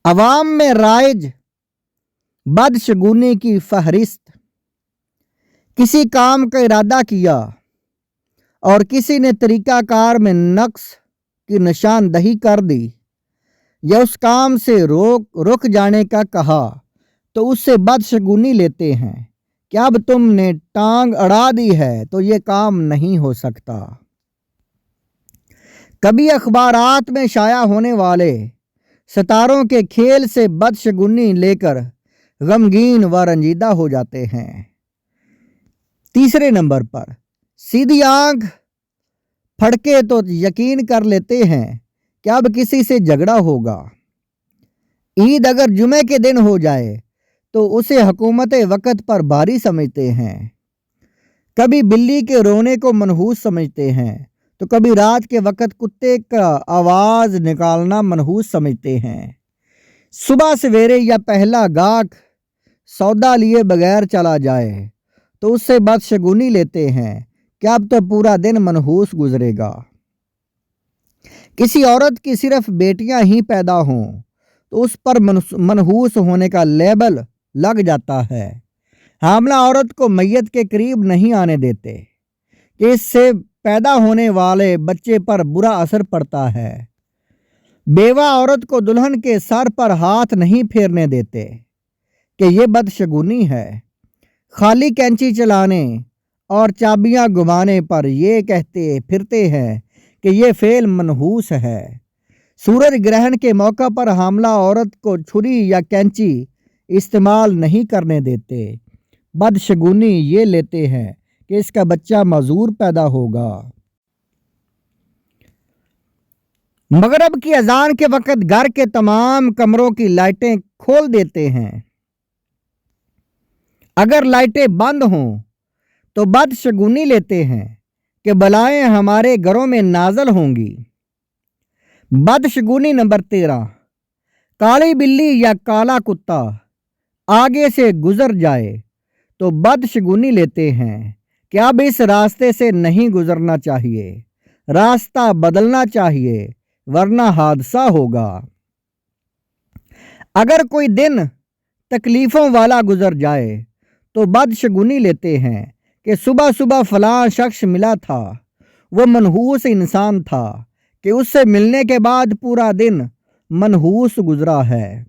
عوام میں رائج بدشگونی کی فہرست۔ کسی کام کا ارادہ کیا اور کسی نے طریقہ کار میں نقص کی نشاندہی کر دی یا اس کام سے رک جانے کا کہا تو اس سے بدشگونی لیتے ہیں کہ اب تم نے ٹانگ اڑا دی ہے تو یہ کام نہیں ہو سکتا۔ کبھی اخبارات میں شائع ہونے والے ستاروں کے کھیل سے بدشگونی لے کر غمگین و رنجیدہ ہو جاتے ہیں۔ تیسرے نمبر پر سیدھی آنکھ پھڑکے تو یقین کر لیتے ہیں کہ اب کسی سے جھگڑا ہوگا۔ عید اگر جمعے کے دن ہو جائے تو اسے حکومت وقت پر بھاری سمجھتے ہیں۔ کبھی بلی کے رونے کو منحوس سمجھتے ہیں تو کبھی رات کے وقت کتے کا آواز نکالنا منحوس سمجھتے ہیں۔ صبح سویرے یا پہلا گاہک سودا لیے بغیر چلا جائے تو اس سے بدشگونی لیتے ہیں کہ اب تو پورا دن منحوس گزرے گا۔ کسی عورت کی صرف بیٹیاں ہی پیدا ہوں تو اس پر منحوس ہونے کا لیبل لگ جاتا ہے۔ حاملہ عورت کو میت کے قریب نہیں آنے دیتے کہ اس سے پیدا ہونے والے بچے پر برا اثر پڑتا ہے۔ بیوہ عورت کو دلہن کے سر پر ہاتھ نہیں پھیرنے دیتے کہ یہ بدشگونی ہے۔ خالی کینچی چلانے اور چابیاں گمانے پر یہ کہتے پھرتے ہیں کہ یہ فعل منحوس ہے۔ سورج گرہن کے موقع پر حاملہ عورت کو چھری یا کینچی استعمال نہیں کرنے دیتے۔ بدشگونی یہ لیتے ہیں کہ اس کا بچہ معذور پیدا ہوگا۔ مغرب کی اذان کے وقت گھر کے تمام کمروں کی لائٹیں کھول دیتے ہیں۔ اگر لائٹیں بند ہوں تو بدشگونی لیتے ہیں کہ بلائیں ہمارے گھروں میں نازل ہوں گی۔ بدشگونی نمبر 13، کالی بلی یا کالا کتا آگے سے گزر جائے تو بدشگونی لیتے ہیں کہ اب اس راستے سے نہیں گزرنا چاہیے، راستہ بدلنا چاہیے ورنہ حادثہ ہوگا۔ اگر کوئی دن تکلیفوں والا گزر جائے تو بدشگونی لیتے ہیں کہ صبح صبح فلاں شخص ملا تھا، وہ منحوس انسان تھا کہ اس سے ملنے کے بعد پورا دن منحوس گزرا ہے۔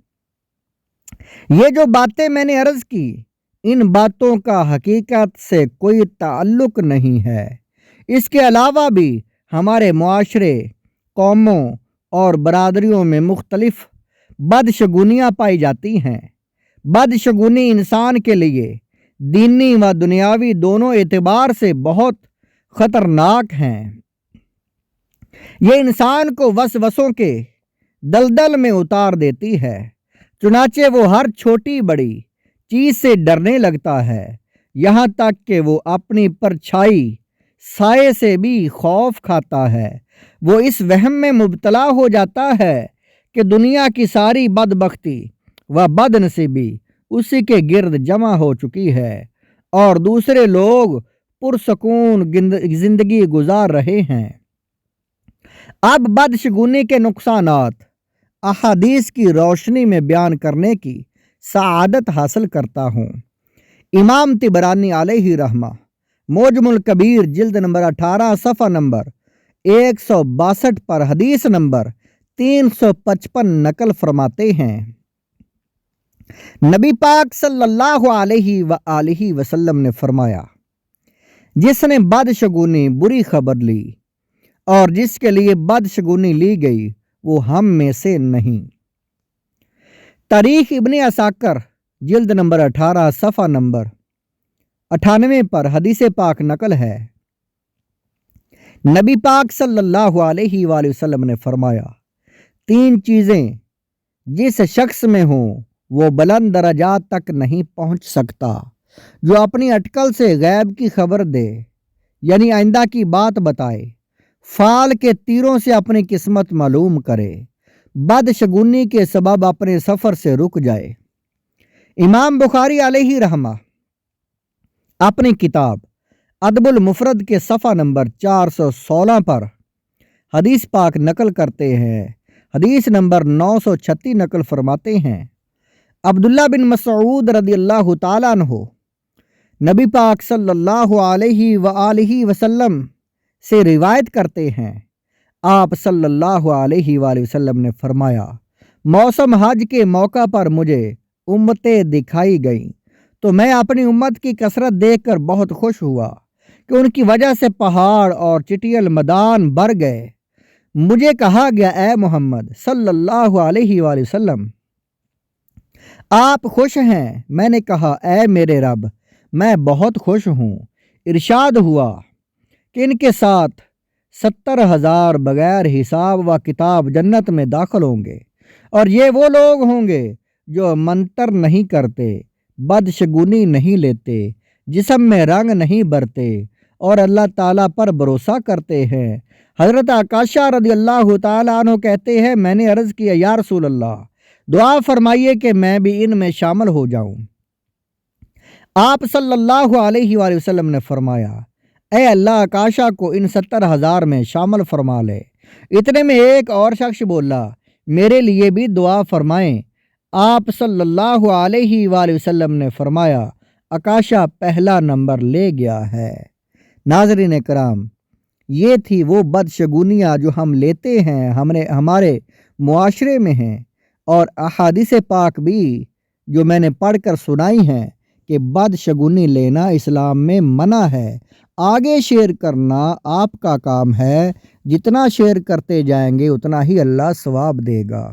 یہ جو باتیں میں نے عرض کی، ان باتوں کا حقیقت سے کوئی تعلق نہیں ہے۔ اس کے علاوہ بھی ہمارے معاشرے، قوموں اور برادریوں میں مختلف بدشگونیاں پائی جاتی ہیں۔ بدشگونی انسان کے لیے دینی و دنیاوی دونوں اعتبار سے بہت خطرناک ہیں۔ یہ انسان کو وسوسوں کے دلدل میں اتار دیتی ہے، چنانچہ وہ ہر چھوٹی بڑی چیز سے ڈرنے لگتا ہے، یہاں تک کہ وہ اپنی پرچھائی سائے سے بھی خوف کھاتا ہے۔ وہ اس وہم میں مبتلا ہو جاتا ہے کہ دنیا کی ساری بدبختی و بدنصیبی اسی کے گرد جمع ہو چکی ہے اور دوسرے لوگ پرسکون زندگی گزار رہے ہیں۔ اب بدشگونی کے نقصانات احادیث کی روشنی میں بیان کرنے کی سعادت حاصل کرتا ہوں۔ امام طبرانی علیہ رحمہ معجم الکبیر جلد نمبر 18 صفحہ نمبر 162 پر حدیث نمبر 355 نقل فرماتے ہیں، نبی پاک صلی اللہ علیہ وآلہ وسلم نے فرمایا، جس نے بدشگونی بری خبر لی اور جس کے لیے بدشگونی لی گئی وہ ہم میں سے نہیں۔ تاریخ ابن عساکر جلد نمبر 18 صفحہ نمبر 98 پر حدیث پاک نقل ہے، نبی پاک صلی اللہ علیہ وآلہ وسلم نے فرمایا، 3 چیزیں جس شخص میں ہوں وہ بلند درجات تک نہیں پہنچ سکتا، جو اپنی اٹکل سے غیب کی خبر دے، یعنی آئندہ کی بات بتائے، فال کے تیروں سے اپنی قسمت معلوم کرے، بدشگونی کے سبب اپنے سفر سے رک جائے۔ امام بخاری علیہ رحمہ اپنی کتاب ادب المفرد کے صفحہ نمبر 416 پر حدیث پاک نقل کرتے ہیں، حدیث نمبر 936 نقل فرماتے ہیں، عبداللہ بن مسعود رضی اللہ تعالیٰ عنہ نبی پاک صلی اللہ علیہ وآلہ وسلم سے روایت کرتے ہیں، آپ صلی اللہ علیہ وآلہ وسلم نے فرمایا، موسم حج کے موقع پر مجھے امتیں دکھائی گئیں تو میں اپنی امت کی کثرت دیکھ کر بہت خوش ہوا کہ ان کی وجہ سے پہاڑ اور چٹیل میدان بھر گئے۔ مجھے کہا گیا، اے محمد صلی اللہ علیہ وآلہ وسلم، آپ خوش ہیں؟ میں نے کہا، اے میرے رب، میں بہت خوش ہوں۔ ارشاد ہوا کہ ان کے ساتھ 70,000 بغیر حساب و کتاب جنت میں داخل ہوں گے، اور یہ وہ لوگ ہوں گے جو منتر نہیں کرتے، بدشگونی نہیں لیتے، جسم میں رنگ نہیں بھرتے، اور اللہ تعالیٰ پر بھروسہ کرتے ہیں۔ حضرت عکاشہ رضی اللہ تعالیٰ عنہ کہتے ہیں، میں نے عرض کیا، یا رسول اللہ، دعا فرمائیے کہ میں بھی ان میں شامل ہو جاؤں۔ آپ صلی اللہ علیہ وآلہ وسلم نے فرمایا، اے اللہ، عکاشہ کو ان 70,000 میں شامل فرما لے۔ اتنے میں ایک اور شخص بولا، میرے لیے بھی دعا فرمائیں۔ آپ صلی اللہ علیہ وآلہ وسلم نے فرمایا، عکاشہ پہلا نمبر لے گیا ہے۔ ناظرین کرام، یہ تھی وہ بدشگونیاں جو ہم لیتے ہیں، ہمارے معاشرے میں ہیں، اور احادیث پاک بھی جو میں نے پڑھ کر سنائی ہیں کہ بدشگونی لینا اسلام میں منع ہے۔ آگے شیئر کرنا آپ کا کام ہے، جتنا شیئر کرتے جائیں گے اتنا ہی اللہ ثواب دے گا۔